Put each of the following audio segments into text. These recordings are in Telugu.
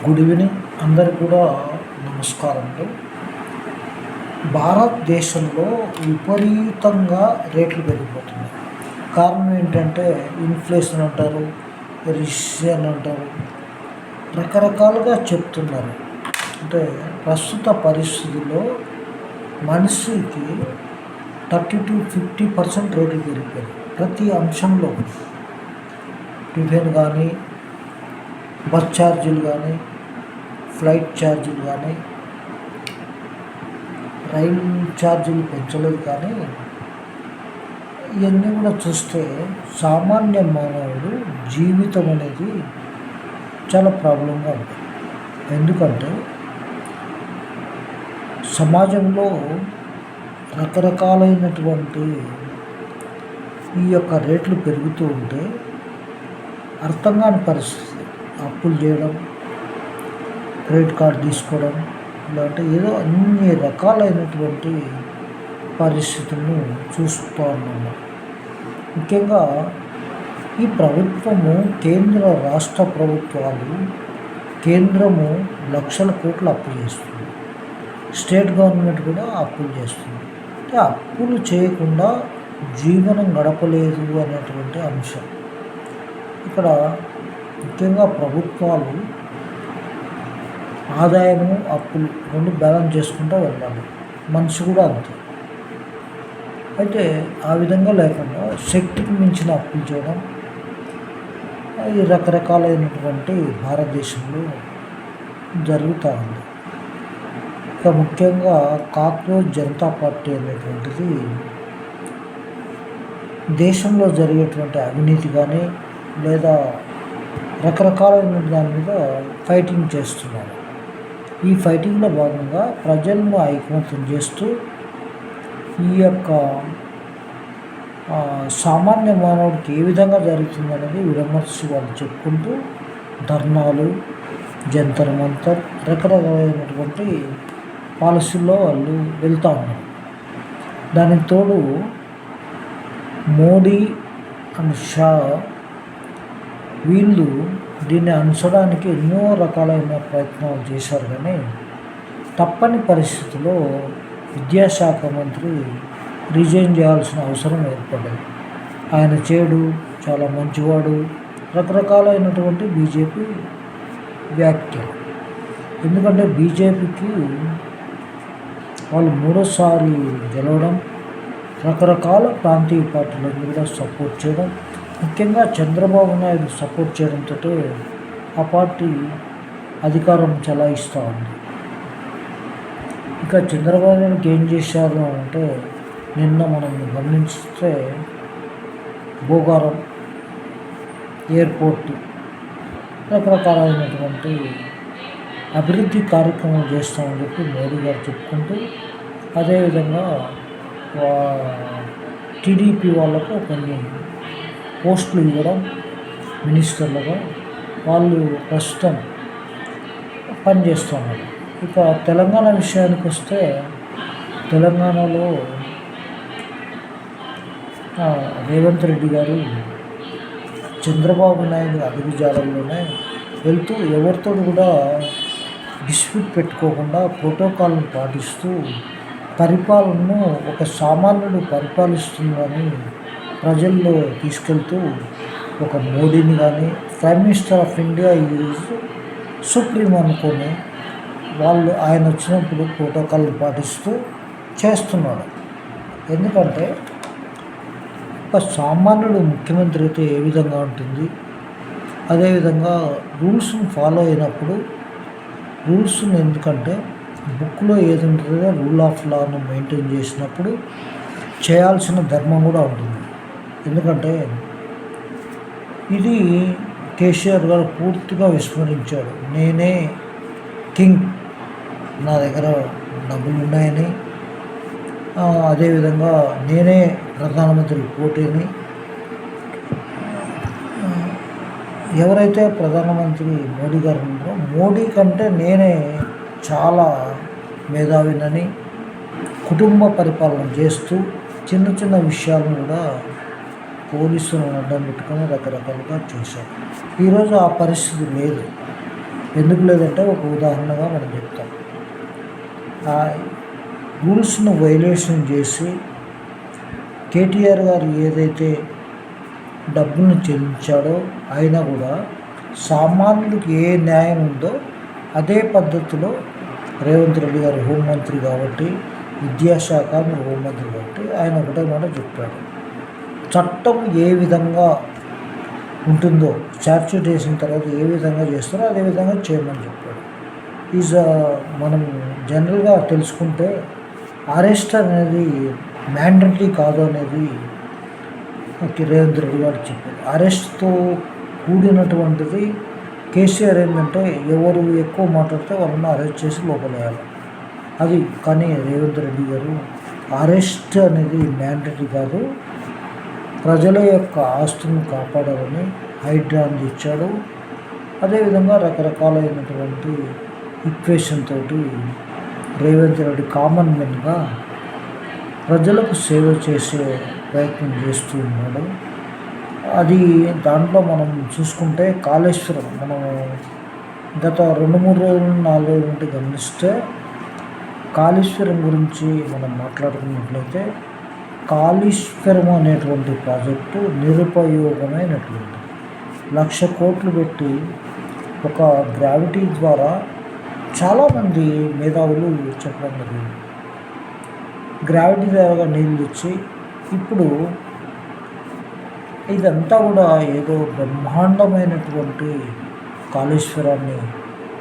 గుడ్ ఈవినింగ్ అందరికి కూడా నమస్కారములు. భారతదేశంలో విపరీతంగా రేట్లు పెరిగిపోతున్నాయి. కారణం ఏంటంటే ఇన్ఫ్లేషన్ అంటారు, రిసెషన్ అంటారు, రకరకాలుగా చెప్తున్నారు. అంటే ప్రస్తుత పరిస్థితుల్లో మనిషికి 30-50% రేట్లు పెరిగిపోయాయి. ప్రతి అంశంలో టిఫిన్ కానీ, బస్ ఛార్జీలు కానీ, ఫ్లైట్ ఛార్జీలు కానీ, రైలు ఛార్జీలు పెంచలేదు. కానీ ఇవన్నీ కూడా చూస్తే సామాన్య మానవుడు జీవితం అనేది చాలా ప్రాబ్లంగా ఉంది. ఎందుకంటే సమాజంలో రకరకాలైనటువంటి ఈ యొక్క రేట్లు పెరుగుతూ ఉంటే అర్థం కాని పరిస్థితి. అప్పులు చేయడం, క్రెడిట్ కార్డు తీసుకోవడం, ఇలాంటి ఏదో అన్ని రకాలైనటువంటి పరిస్థితులను చూస్తూ ఉన్నాము. ముఖ్యంగా ఈ ప్రభుత్వము, కేంద్ర రాష్ట్ర ప్రభుత్వాలు, కేంద్రము లక్షల కోట్లు అప్పులు చేస్తుంది, స్టేట్ గవర్నమెంట్ కూడా అప్పులు చేస్తుంది. అంటే అప్పులు చేయకుండా జీవనం గడపలేదు అనేటువంటి అంశం. ఇక్కడ ముఖ్యంగా ప్రభుత్వాలు ఆదాయము, అప్పులు రెండు బ్యాలెన్స్ చేసుకుంటూ వెళ్ళాలి. మనిషి కూడా అంతే. అయితే ఆ విధంగా లేకుండా శక్తికి మించిన అప్పులు చేయడం ఈ రకరకాలైనటువంటి భారతదేశంలో జరుగుతూ ఉంది. ఇక ముఖ్యంగా కాక్రోచ్ జనతా పార్టీ అనేటువంటిది దేశంలో జరిగేటువంటి అవినీతి కానీ లేదా రకరకాలైన దాని మీద ఫైటింగ్ చేస్తున్నారు. ఈ ఫైటింగ్లో భాగంగా ప్రజలను ఐకమత్యం చేస్తూ ఈ యొక్క సామాన్య మానవుడికి ఏ విధంగా జరుగుతుందనేది విమర్శ వాళ్ళు చెప్పుకుంటూ ధర్నాలు, జంతర్ మంతర్, రకరకాలైనటువంటి పాలసీల్లో వాళ్ళు వెళ్తూ ఉన్నారు. దానికి తోడు మోడీ అండ్ షా వీళ్ళు దీన్ని అంచడానికి ఎన్నో రకాలైన ప్రయత్నాలు చేశారు. కానీ తప్పని పరిస్థితిలో విద్యాశాఖ మంత్రి రిజైన్ చేయాల్సిన అవసరం ఏర్పడింది. ఆయన చేడు, చాలా మంచివాడు, రకరకాలైనటువంటి బీజేపీ వ్యాఖ్యలు. ఎందుకంటే బీజేపీకి వాళ్ళు మూడోసారి గెలవడం, రకరకాల ప్రాంతీయ పార్టీలను కూడా సపోర్ట్ చేయడం, ముఖ్యంగా చంద్రబాబు నాయుడు సపోర్ట్ చేయడంతో ఆ పార్టీ అధికారం చలాయిస్తూ ఉంది. ఇక చంద్రబాబు నాయుడుకి ఏం చేశారు అంటే నిన్న మనం గమనిస్తే భోగారం ఎయిర్పోర్ట్ రకరకాలైనటువంటి అభివృద్ధి కార్యక్రమాలు చేస్తామని చెప్పి మోడీ గారు చెప్పుకుంటూ, అదేవిధంగా టీడీపీ వాళ్ళకు కొన్ని పోస్టులు ఇవ్వడం మినిస్టర్లుగా వాళ్ళు ప్రస్తుతం పనిచేస్తున్నారు. ఇక తెలంగాణ విషయానికి వస్తే తెలంగాణలో రేవంత్ రెడ్డి గారు చంద్రబాబు నాయుడు అడుగుజాడల్లోనే వెళ్తూ ఎవరితో కూడా డిస్ప్యూట్ పెట్టుకోకుండా ప్రోటోకాల్ను పాటిస్తూ పరిపాలనను ఒక సామాన్యుడు పరిపాలిస్తుందని ప్రజల్లో తీసుకెళ్తూ ఒక మోడీని కానీ prime minister of India is supreme అనుకొని వాళ్ళు ఆయన వచ్చినప్పుడు ప్రోటోకాల్ని పాటిస్తూ చేస్తున్నాడు. ఎందుకంటే ఒక సామాన్యుడు ముఖ్యమంత్రి అయితే ఏ విధంగా ఉంటుంది, అదేవిధంగా రూల్స్ని ఫాలో అయినప్పుడు రూల్స్ని, ఎందుకంటే బుక్లో ఏది ఉంటుందో రూల్ ఆఫ్ లాను మెయింటైన్ చేసినప్పుడు చేయాల్సిన ధర్మం కూడా ఉంటుంది. ఎందుకంటే ఇది కేసీఆర్ గారు పూర్తిగా విస్మరించాడు. నేనే కింగ్, నా దగ్గర డబ్బులు ఉన్నాయని, అదేవిధంగా నేనే ప్రధానమంత్రి పోటీని, ఎవరైతే ప్రధానమంత్రి మోడీ గారు ఉన్నారో మోడీ కంటే నేనే చాలా మేధావినని కుటుంబ పరిపాలన చేస్తూ చిన్న చిన్న విషయాలను కూడా పోలీసులను అడ్డం పెట్టుకొని రకరకాలుగా చేశారు. ఈరోజు ఆ పరిస్థితి లేదు. ఎందుకు లేదంటే ఒక ఉదాహరణగా మనం చెప్తాం. ఆ రూల్స్ను వైలేషన్ చేసి కేటీఆర్ గారు ఏదైతే డబ్బులను చెల్లించాడో అయినా కూడా సామాన్యుడికి ఏ న్యాయం ఉందో అదే పద్ధతిలో రేవంత్ రెడ్డి గారు హోంమంత్రి కాబట్టి, విద్యాశాఖ హోంమంత్రి కాబట్టి ఆయన ఒకటే మాట చెప్పాడు. చట్టం ఏ విధంగా ఉంటుందో స్టాట్యూట్ వేసిన తర్వాత ఏ విధంగా చేస్తారో అదే విధంగా చేయమని చెప్పాడు. మనం జనరల్గా తెలుసుకుంటే అరెస్ట్ అనేది మ్యాండటరీ కాదు అనేది రేవంత్ రెడ్డి గారు చెప్పారు. అరెస్ట్తో కూడినటువంటిది కేసీఆర్ ఏంటంటే ఎవరు ఎక్కువ మాట్లాడితే వాళ్ళని అరెస్ట్ చేసి లోపలేయాలి అది. కానీ రేవంత్ రెడ్డి గారు అరెస్ట్ అనేది మ్యాండటరీ కాదు, ప్రజల యొక్క ఆస్తులను కాపాడాలని హైడ్రాన్ ఇచ్చాడు. అదేవిధంగా రకరకాలైనటువంటి ఈక్వేషన్ తోటి రేవంత్ రెడ్డి కామన్ మెన్గా ప్రజలకు సేవ చేసే ప్రయత్నం చేస్తూ ఉన్నాడు. అది దాంట్లో మనం చూసుకుంటే కాళేశ్వరం మనం గత 2-3 రోజులు 4 రోజుల నుండి గమనిస్తే కాళేశ్వరం గురించి మనం మాట్లాడుకున్నట్లయితే కాళేశ్వరం అనేటువంటి ప్రాజెక్టు నిరుపయోగమైనటువంటి 1,00,000 కోట్లు పెట్టి ఒక గ్రావిటీ ద్వారా చాలామంది మేధావులు చెప్పడం జరిగింది. గ్రావిటీ ద్వారా నీళ్ళు ఇచ్చి ఇప్పుడు ఇదంతా కూడా ఏదో బ్రహ్మాండమైనటువంటి కాళేశ్వరాన్ని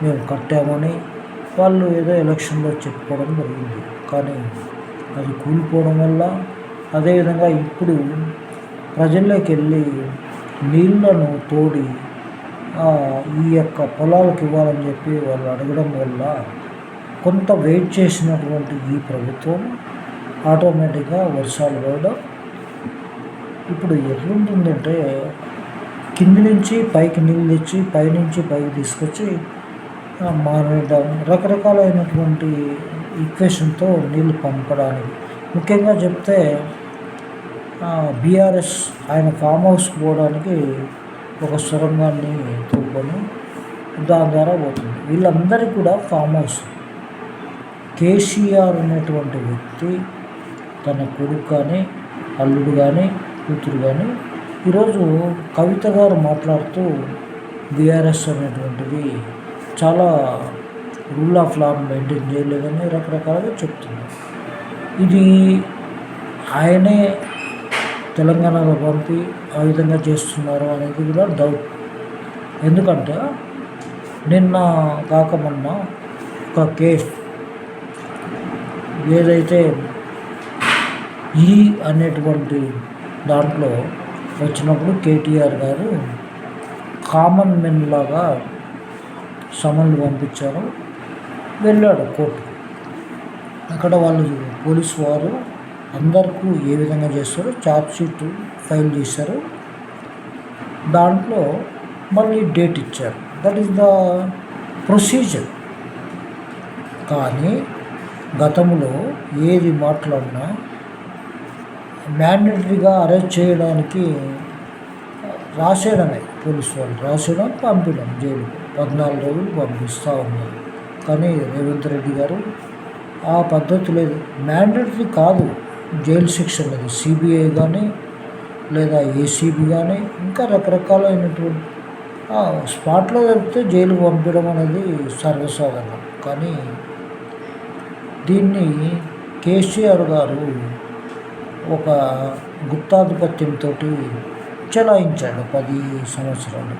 మేము కట్టామని వాళ్ళు ఏదో ఎలక్షన్లో చెప్పుకోవడం జరిగింది. కానీ అది కూలిపోవడం వల్ల, అదేవిధంగా ఇప్పుడు ప్రజల్లోకి వెళ్ళి నీళ్లను తోడి ఈ యొక్క పొలాలకు ఇవ్వాలని చెప్పి వాళ్ళు అడగడం వల్ల కొంత వెయిట్ చేసినటువంటి ఈ ప్రభుత్వం ఆటోమేటిక్గా వర్షాలు పడడం ఇప్పుడు ఎట్లుంటుందంటే కింది నుంచి పైకి నీళ్ళు తెచ్చి పైనుంచి పైకి తీసుకొచ్చి మారడం, రకరకాలైనటువంటి ఈక్వేషన్తో నీళ్ళు పంపడానికి. ముఖ్యంగా చెప్తే బీఆర్ఎస్ ఆయన ఫామ్ హౌస్కి పోవడానికి ఒక సొరంగాన్ని తవ్వుకొని దాని ద్వారా పోతుంది. వీళ్ళందరికీ కూడా ఫామ్ హౌస్. కేసీఆర్ అనేటువంటి వ్యక్తి తన కొడుకు కానీ, అల్లుడు కానీ, కూతురు కానీ ఈరోజు కవిత గారు మాట్లాడుతూ బీఆర్ఎస్ అనేటువంటిది చాలా రూల్ ఆఫ్ లాను మెయింటైన్ చేయలేదని రకరకాలుగా చెప్తున్నారు. ఇది ఆయనే తెలంగాణలో పంపి ఆ విధంగా చేస్తున్నారు అనేది కూడా డౌట్. ఎందుకంటే నిన్న కాక మొన్న ఒక కేసు ఏదైతే ఈ అనేటువంటి దాంట్లో వచ్చినప్పుడు కేటీఆర్ గారు కామన్ మెన్ లాగా సమన్లు పంపించారు. వెళ్ళాడు కోర్టుకు. అక్కడ వాళ్ళు పోలీసు వారు అందరికీ ఏ విధంగా చేస్తారో ఛార్జ్షీట్ ఫైల్ చేశారు. దాంట్లో మళ్ళీ డేట్ ఇచ్చారు. That is the procedure. కానీ గతంలో ఏది మాట్లాడినా మ్యాండేటరీగా అరెస్ట్ చేయడానికి రాసేయడమే, పోలీసు వాళ్ళు రాసేయడం, పంపించడం జైలు 14 రోజులు పంపిస్తూ ఉన్నారు. కానీ రేవంత్ రెడ్డి గారు ఆ పద్ధతి లేదు. మ్యాండేటరీ కాదు జైలు శిక్ష అనేది. సిబిఐ కానీ లేదా ఏసీబీ కానీ ఇంకా రకరకాలైనటువంటి స్పాట్లో జరిగితే జైలుకు పంపించడం అనేది సర్వసాధారణం. కానీ దీన్ని కేసీఆర్ గారు ఒక గుత్తాధిపత్యంతో చలాయించాడు 10 సంవత్సరాలు.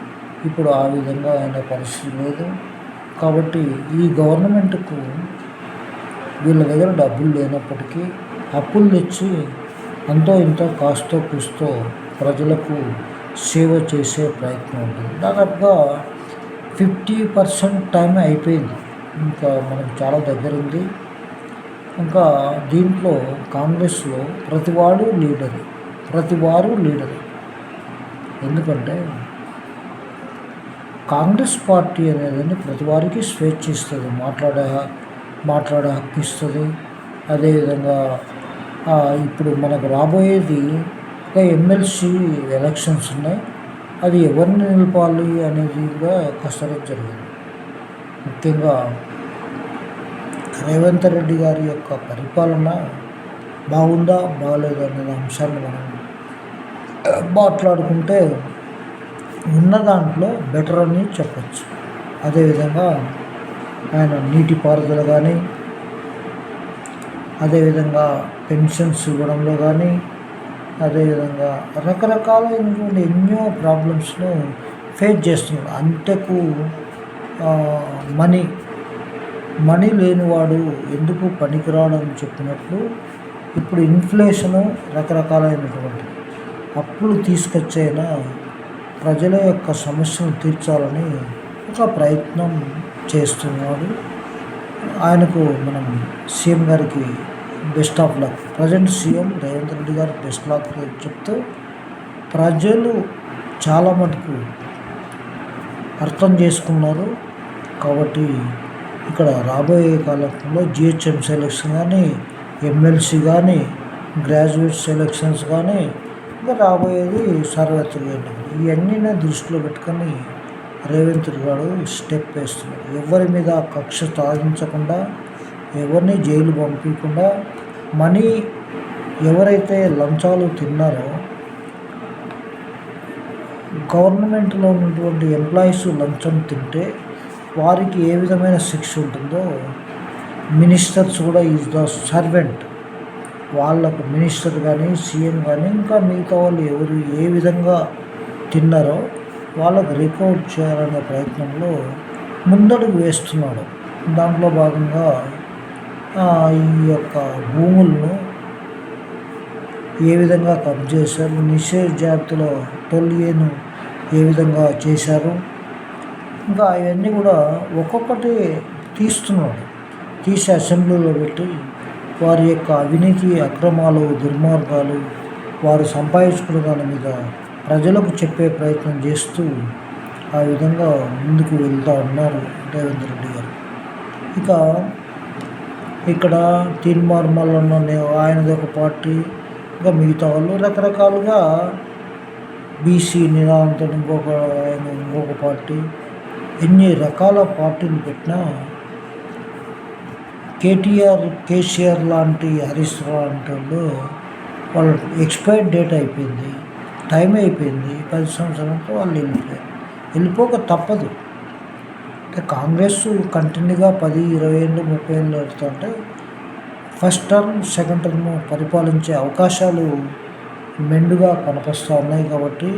ఇప్పుడు ఆ విధంగా అయిన పరిస్థితి లేదు. కాబట్టి ఈ గవర్నమెంట్కు వీళ్ళ దగ్గర డబ్బులు లేనప్పటికీ అప్పులు తెచ్చి అంతో ఇంతో కాస్తో కూస్తో ప్రజలకు సేవ చేసే ప్రయత్నం ఉంటుంది. దాదాపుగా 50% టైం అయిపోయింది. ఇంకా మనకు చాలా దగ్గర ఉంది. ఇంకా దీంట్లో కాంగ్రెస్లో ప్రతివారు లీడరు. ఎందుకంటే కాంగ్రెస్ పార్టీ అనేది ప్రతి వారికి స్వేచ్ఛ ఇస్తుంది, మాట్లాడే హక్కు ఇస్తుంది. అదేవిధంగా ఇప్పుడు మనకు రాబోయేది ఒక ఎమ్మెల్సీ ఎలక్షన్స్ ఉన్నాయి. అది ఎవరిని నిలపాలి అనేది కూడా కసరత్తు జరిగింది. ముఖ్యంగా రేవంత్ రెడ్డి గారి యొక్క పరిపాలన బాగుందా బాగలేదా అనే అంశాన్ని మనం మాట్లాడుకుంటే ఉన్న దాంట్లో బెటర్ అని చెప్పచ్చు. అదేవిధంగా ఆయన నీటిపారుదల కానీ, అదేవిధంగా పెన్షన్స్ ఇవ్వడంలో కానీ, అదేవిధంగా రకరకాలైనటువంటి ఎన్నో ప్రాబ్లమ్స్ను ఫేస్ చేస్తున్నాడు. అంతకు మనీ లేనివాడు ఎందుకు పనికిరాడని చెప్పినట్లు ఇప్పుడు ఇన్ఫ్లేషను రకరకాలైనటువంటి అప్పులు తీసుకొచ్చైనా ప్రజల యొక్క సమస్యను తీర్చాలని ఒక ప్రయత్నం చేస్తున్నాడు. ఆయనకు మనం సీఎం గారికి best of luck. Present CM Revanth Reddy గారు బెస్ట్ లక్ చెప్తూ ప్రజలు చాలా మటుకు అర్థం చేసుకున్నారు. కాబట్టి ఇక్కడ రాబోయే కాలంలో జిహెచ్ఎంసీ ఎలక్షన్ కానీ, ఎమ్మెల్సీ కానీ, గ్రాడ్యుయేట్ సెలక్షన్స్ కానీ, ఇంకా రాబోయేది సార్వత్రిక ఎన్నికలు. ఇవన్నీ దృష్టిలో పెట్టుకొని రేవంత్ గారు స్టెప్ వేస్తున్నారు. ఎవరి మీద కక్ష సాధించకుండా, ఎవరిని జైలు పంపించకుండా, మనీ ఎవరైతే లంచాలు తిన్నారో, గవర్నమెంట్లో ఉన్నటువంటి ఎంప్లాయీస్ లంచం తింటే వారికి ఏ విధమైన శిక్ష ఉంటుందో మినిస్టర్స్ కూడా ఈజ్ ద సర్వెంట్. వాళ్ళకు మినిస్టర్ కానీ, సీఎం కానీ, ఇంకా మిగతా వాళ్ళు ఎవరు ఏ విధంగా తిన్నారో వాళ్ళకు రికవర్ చేయాలనే ప్రయత్నంలో ముందడుగు వేస్తున్నాడు. దాంట్లో భాగంగా ఈ యొక్క భూములను ఏ విధంగా కబ్జా చేశారు, నిషేధ జాబితాలో 12A ఏ విధంగా చేశారు, ఇంకా అవన్నీ కూడా ఒక్కొక్కటి తీస్తున్నాడు. తీసి అసెంబ్లీలో పెట్టి వారి యొక్క అవినీతి, అక్రమాలు, దుర్మార్గాలు, వారు సంపాదించుకున్న దాని మీద ప్రజలకు చెప్పే ప్రయత్నం చేస్తూ ఆ విధంగా ముందుకు వెళ్తూ ఉన్నారు రేవంత్ రెడ్డి గారు. ఇక ఇక్కడ తీన్మార్మల్ ఆయనది ఒక పార్టీ, ఇంకా మిగతా వాళ్ళు రకరకాలుగా బీసీ నినాదంతో ఇంకొక పార్టీ, ఎన్ని రకాల పార్టీలు పెట్టినా కేసీఆర్ లాంటి, హరీష్ రావు లాంటి వాళ్ళు ఎక్స్పైర్డ్ డేట్ అయిపోయింది, టైం అయిపోయింది, 10 సంవత్సరాలతో వాళ్ళు వెళ్ళిపోక తప్పదు. అంటే కాంగ్రెస్ కంటిన్యూగా 10, 20 ఏళ్ళు, 30 ఏళ్ళు పెడుతుంటే ఫస్ట్ టర్మ్, సెకండ్ టర్మ్ పరిపాలించే అవకాశాలు మెండుగా కనిపిస్తూ ఉన్నాయి. కాబట్టి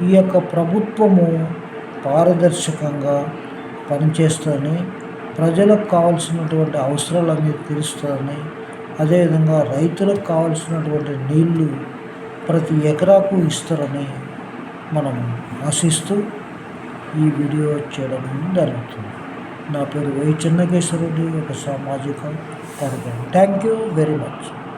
ఈ యొక్క ప్రభుత్వము పారదర్శకంగా పనిచేస్తుందని, ప్రజలకు కావాల్సినటువంటి అవసరాలన్నీ తీరుస్తుందని, అదేవిధంగా రైతులకు కావాల్సినటువంటి నీళ్లు ప్రతి ఎకరాకు ఇస్తారని మనం ఆశిస్తూ ఈ వీడియో చేయడం జరుగుతుంది. నా పేరు వై చెన్నకేశ్వరరెడ్డి, ఒక సామాజిక కార్యక్రమం. Thank you very much.